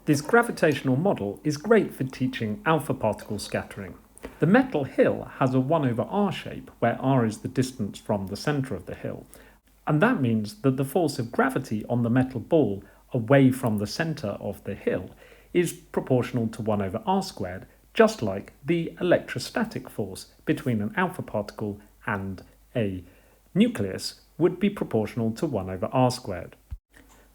This gravitational model is great for teaching alpha particle scattering. The metal hill has a 1 over r shape, where r is the distance from the centre of the hill, and that means that the force of gravity on the metal ball away from the centre of the hill is proportional to 1 over r squared, just like the electrostatic force between an alpha particle and a nucleus would be proportional to 1 over r squared.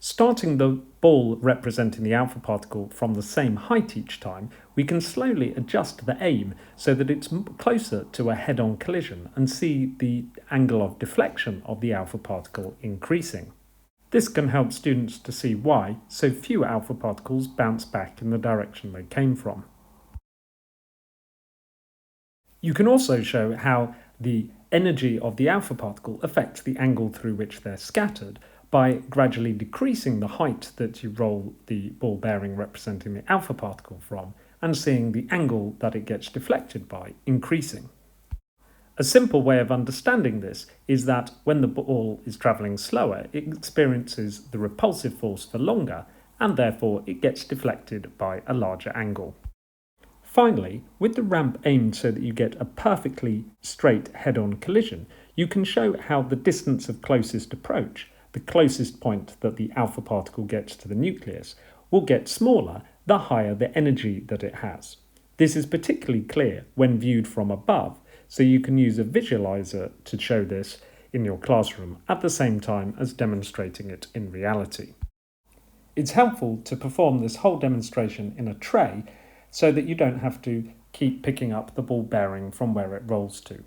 Starting the ball representing the alpha particle from the same height each time, we can slowly adjust the aim so that it's closer to a head-on collision and see the angle of deflection of the alpha particle increasing. This can help students to see why so few alpha particles bounce back in the direction they came from. You can also show how the energy of the alpha particle affects the angle through which they're scattered by gradually decreasing the height that you roll the ball bearing representing the alpha particle from and seeing the angle that it gets deflected by increasing. A simple way of understanding this is that when the ball is travelling slower, it experiences the repulsive force for longer and therefore it gets deflected by a larger angle. Finally, with the ramp aimed so that you get a perfectly straight head-on collision, you can show how the distance of closest approach, the closest point that the alpha particle gets to the nucleus, will get smaller the higher the energy that it has. This is particularly clear when viewed from above, so you can use a visualizer to show this in your classroom at the same time as demonstrating it in reality. It's helpful to perform this whole demonstration in a tray so that you don't have to keep picking up the ball bearing from where it rolls to.